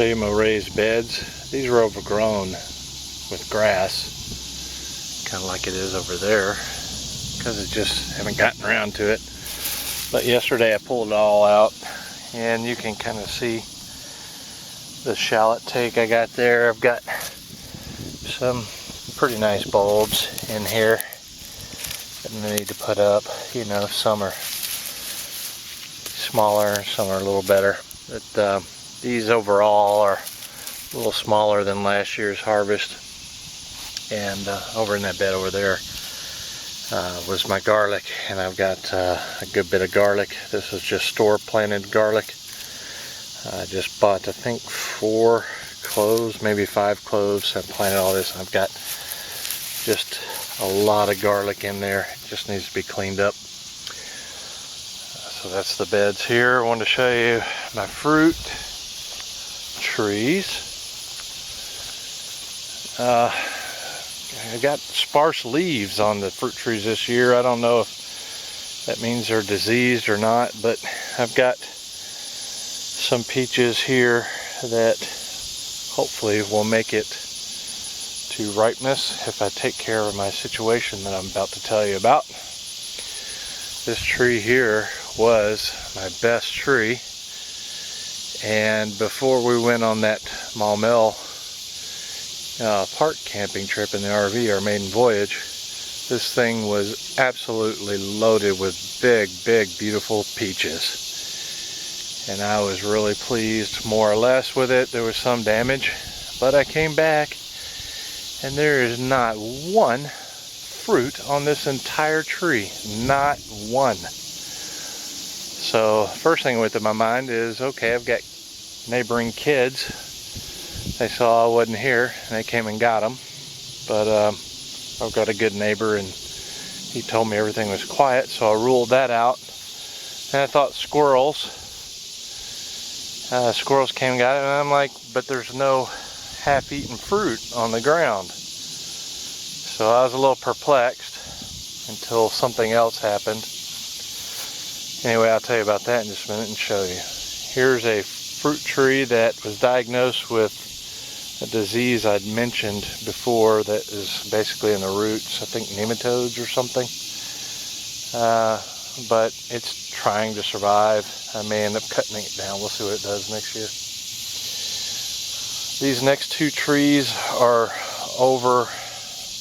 Show you my raised beds. These are overgrown with grass, kind of like it is over there, because I just haven't gotten around to it. But yesterday I pulled it all out, and you can kind of see the shallot take I got there. I've got some pretty nice bulbs in here that I need to put up. You know, some are smaller, some are a little better. But these overall are a little smaller than last year's harvest. And over in that bed over there was my garlic, and I've got a good bit of garlic. This is just store planted garlic. I just bought, I think, 4 cloves, maybe 5 cloves. I planted all this. I've got just a lot of garlic in there. It just needs to be cleaned up. So that's the beds here. I wanted to show you my fruit trees. I got sparse leaves on the fruit trees this year. I don't know if that means they're diseased or not, but I've got some peaches here that hopefully will make it to ripeness if I take care of my situation that I'm about to tell you about. This tree here was my best tree, and before we went on that Maumelle park camping trip in the RV, our maiden voyage, this thing was absolutely loaded with big, beautiful peaches. And I was really pleased, more or less, with it. There was some damage, but I came back and there is not one fruit on this entire tree. Not one. So first thing that went through my mind is, okay, I've got neighboring kids. They saw I wasn't here and they came and got them. But I've got a good neighbor and he told me everything was quiet, so I ruled that out. And I thought squirrels. Squirrels came and got it, and I'm like, but there's no half-eaten fruit on the ground. So I was a little perplexed until something else happened. Anyway, I'll tell you about that in just a minute and show you. Here's a fruit tree that was diagnosed with a disease I'd mentioned before that is basically in the roots. I think nematodes or something. But it's trying to survive. I may end up cutting it down. We'll see what it does next year. These next 2 trees are over,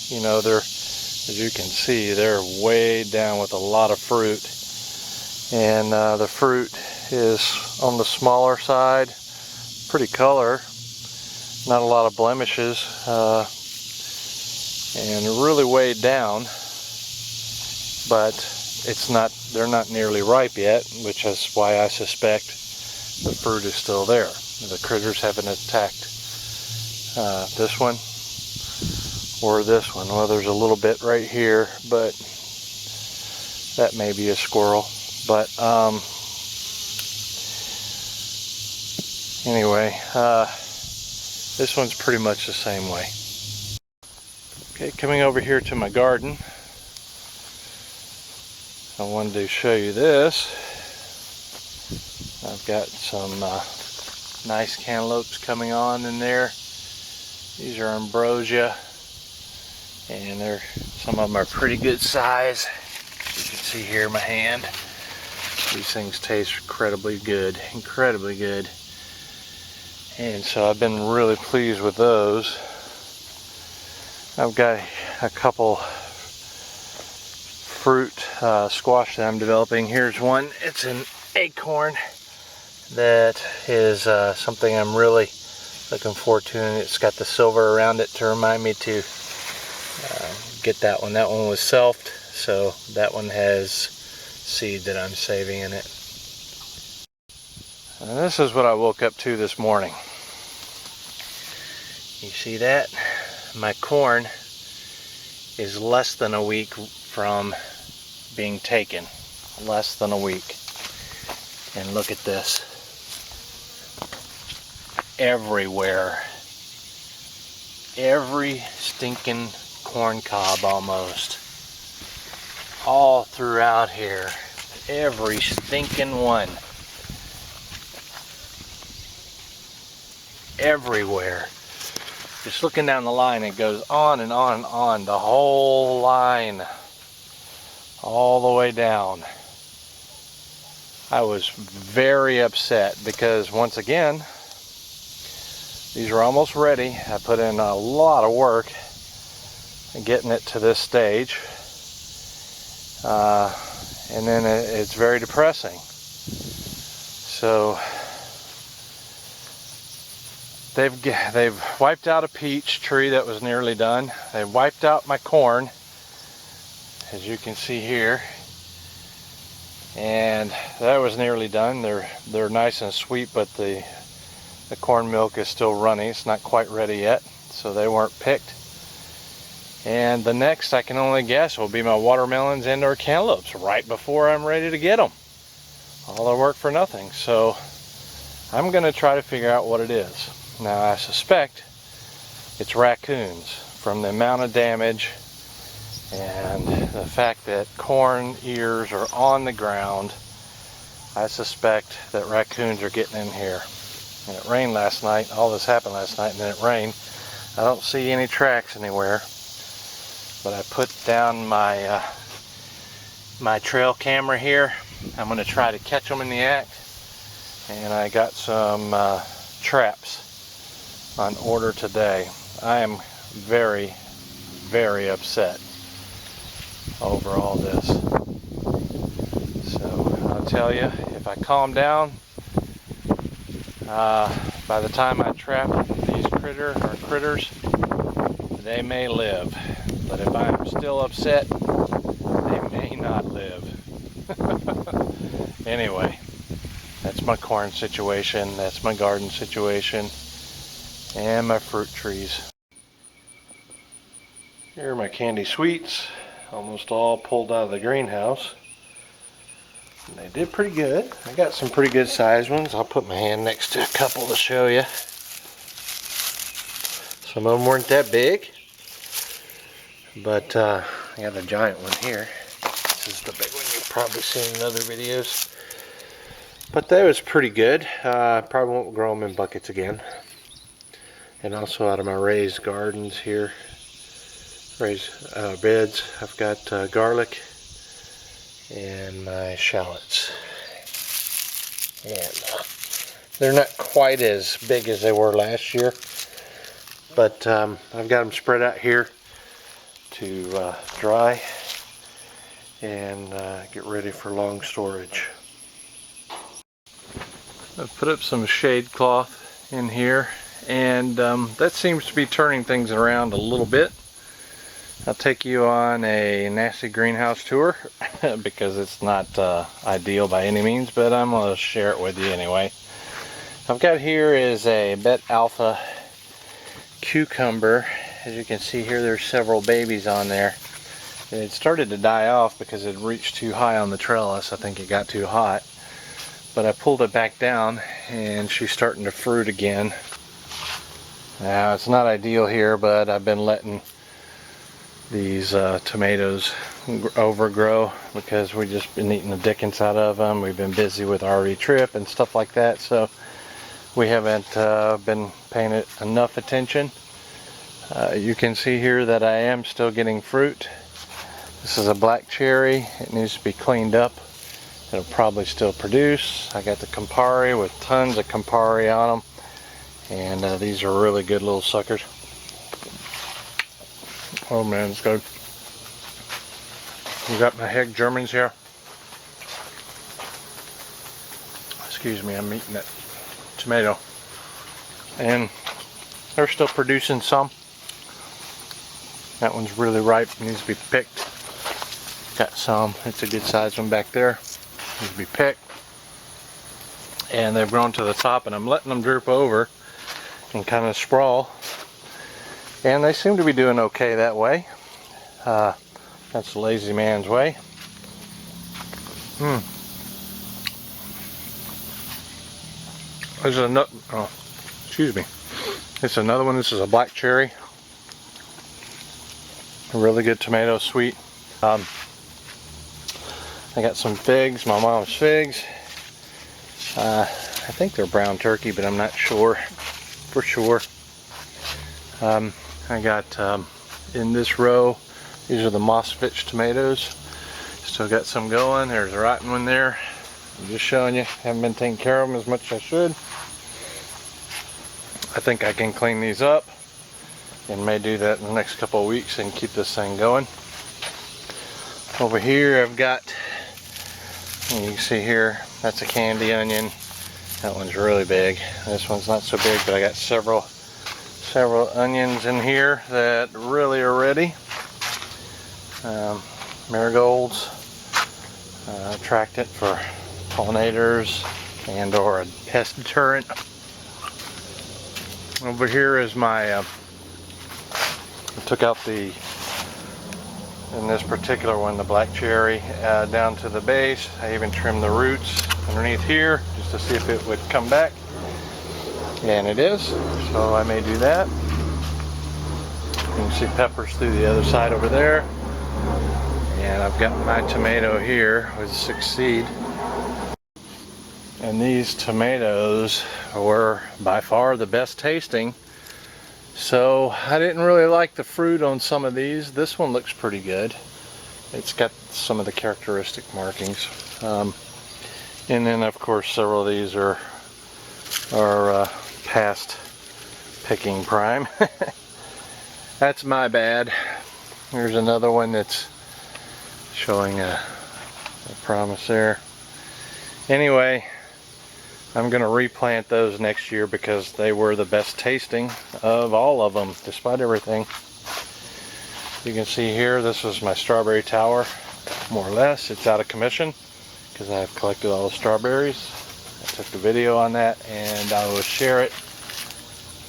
you know, they're, as you can see, they're way down with a lot of fruit. And the fruit is on the smaller side, pretty color, not a lot of blemishes, and really weighed down, but it's not, they're not nearly ripe yet, which is why I suspect the fruit is still there. The critters haven't attacked this one or this one. Well, there's a little bit right here, but that may be a squirrel. But anyway, this one's pretty much the same way. Okay, coming over here to my garden, I wanted to show you this. I've got some nice cantaloupes coming on in there. These are ambrosia, and some of them are pretty good size. You can see here in my hand. These things taste incredibly good, and so I've been really pleased with those. I've got a couple fruit squash that I'm developing. Here's one. It's an acorn that is something I'm really looking forward to, and it's got the silver around it to remind me to get that one. That one was selfed, so that one has seed that I'm saving in it. And this is what I woke up to this morning. You see that? My corn is less than a week from being taken. Less than a week. And look at this. Everywhere. Every stinking corn cob almost. All throughout here. Every stinking one. Everywhere. Just looking down the line, it goes on and on and on. The whole line. All the way down. I was very upset because once again, these are almost ready. I put in a lot of work in getting it to this stage. And then it's very depressing. So they've wiped out a peach tree that was nearly done. They wiped out my corn, as you can see here. And that was nearly done. They're nice and sweet, but the corn milk is still running. It's not quite ready yet, so they weren't picked. And the next, I can only guess, will be my watermelons and or cantaloupes right before I'm ready to get them. All the work for nothing. So I'm going to try to figure out what it is. Now I suspect it's raccoons from the amount of damage and the fact that corn ears are on the ground. I suspect that raccoons are getting in here. And it rained last night. All this happened last night and then it rained. I don't see any tracks anywhere. But I put down my my trail camera here. I'm going to try to catch them in the act. And I got some traps on order today. I am very, very upset over all this. So I'll tell you, if I calm down, by the time I trap these critters, they may live. But if I'm still upset, they may not live. Anyway, that's my corn situation, that's my garden situation, and my fruit trees. Here are my candy sweets, almost all pulled out of the greenhouse. And they did pretty good. I got some pretty good sized ones. I'll put my hand next to a couple to show you. Some of them weren't that big. But I got a giant one here. This is the big one you've probably seen in other videos. But that was pretty good. Probably won't grow them in buckets again. And also out of my raised gardens here, raised beds, I've got garlic and my shallots. And they're not quite as big as they were last year. But I've got them spread out here to dry and get ready for long storage. I've put up some shade cloth in here, and that seems to be turning things around a little bit. I'll take you on a nasty greenhouse tour because it's not ideal by any means, but I'm going to share it with you anyway. I've got here is a Bet Alpha cucumber. As you can see here, there's several babies on there. It started to die off because it reached too high on the trellis. I think it got too hot. But I pulled it back down and she's starting to fruit again. Now it's not ideal here, but I've been letting these tomatoes overgrow because we've just been eating the dickens out of them. We've been busy with RV trip and stuff like that, so we haven't been paying it enough attention. You can see here that I am still getting fruit. This is a black cherry. It needs to be cleaned up. It'll probably still produce. I got the Campari with tons of Campari on them. And these are really good little suckers. Oh man, it's good. You got my Heg Germans here. Excuse me, I'm eating that tomato. And they're still producing some. That one's really ripe, needs to be picked. Got some, it's a good sized one back there. Needs to be picked. And they've grown to the top, and I'm letting them droop over and kind of sprawl And they seem to be doing okay that way. That's the lazy man's way. There's another, oh, excuse me. This is another one. This is a black cherry. A really good tomato, sweet. I got some figs, my mom's figs. I think they're brown turkey, but I'm not sure for sure. I got in this row, these are the Mossvich tomatoes. Still got some going. There's a rotten one there. I'm just showing you, haven't been taking care of them as much as I should. I think I can clean these up and may do that in the next couple of weeks and keep this thing going. Over here I've got, you can see here, that's a candy onion. That one's really big. This one's not so big, but I got several onions in here that really are ready. Marigolds, attractant for pollinators and or a pest deterrent. Over here is my, I took out the, in this particular one, the black cherry down to the base. I even trimmed the roots underneath here just to see if it would come back. And it is, so I may do that. You can see peppers through the other side over there. And I've got my tomato here with 6 seed. And these tomatoes were by far the best tasting. So I didn't really like the fruit on some of these. This one looks pretty good. It's got some of the characteristic markings. And then of course several of these are past picking prime. That's my bad. Here's another one that's showing a promise there. Anyway, I'm going to replant those next year because they were the best tasting of all of them, despite everything. You can see here, this was my strawberry tower, more or less. It's out of commission because I've collected all the strawberries. I took the video on that, and I will share it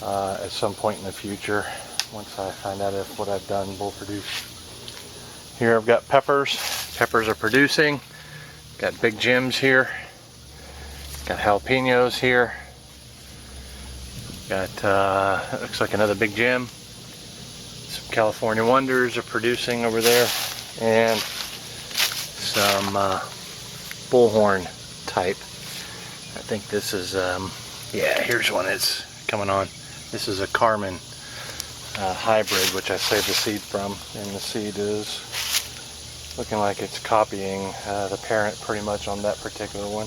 at some point in the future once I find out if what I've done will produce. Here I've got peppers. Peppers are producing. Got big gems here. Got jalapenos here. Got, looks like another big gem. Some California Wonders are producing over there. And some bullhorn type. I think this is, yeah, here's one that's coming on. This is a Carmen hybrid, which I saved the seed from. And the seed is looking like it's copying the parent pretty much on that particular one.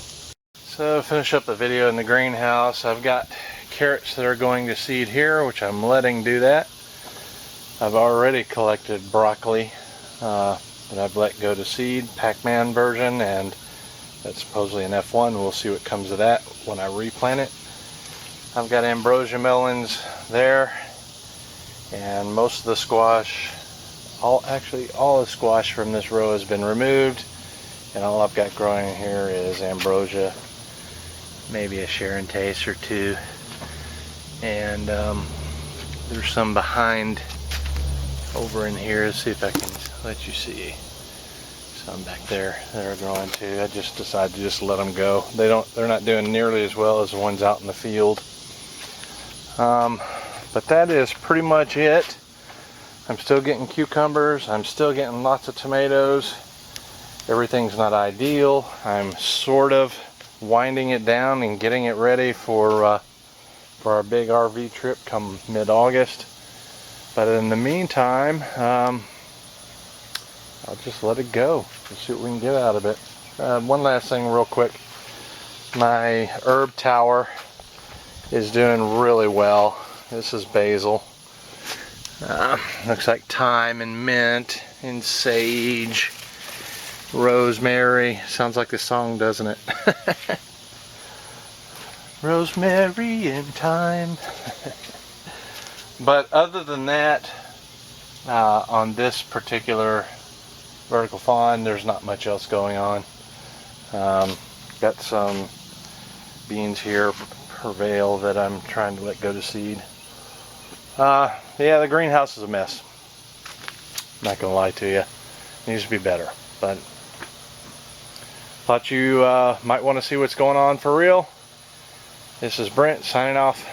So to finish up the video in the greenhouse, I've got carrots that are going to seed here, which I'm letting do that. I've already collected broccoli that I've let go to seed, Pac-Man version, and that's supposedly an F1. We'll see what comes of that when I replant it. I've got ambrosia melons there, and most of the squash, all the squash from this row has been removed, and all I've got growing here is ambrosia, maybe a Sharon Taste or two, and there's some behind over in here. Let's see if I can let you see some back there that are growing too. I just decided to just let them go. They're not doing nearly as well as the ones out in the field. But that is pretty much it. I'm still getting cucumbers. I'm still getting lots of tomatoes. Everything's not ideal. I'm sort of winding it down and getting it ready for our big RV trip come mid-August. But in the meantime, I'll just let it go and see what we can get out of it. One last thing real quick. My herb tower is doing really well. This is basil. Looks like thyme and mint and sage, rosemary. Sounds like the song, doesn't it? Rosemary and thyme. But other than that, on this particular vertical fawn, there's not much else going on. Got some beans here, Prevail, that I'm trying to let go to seed. Yeah, the greenhouse is a mess. Not gonna lie to you. Needs to be better. But thought you might want to see what's going on for real. This is Brent signing off.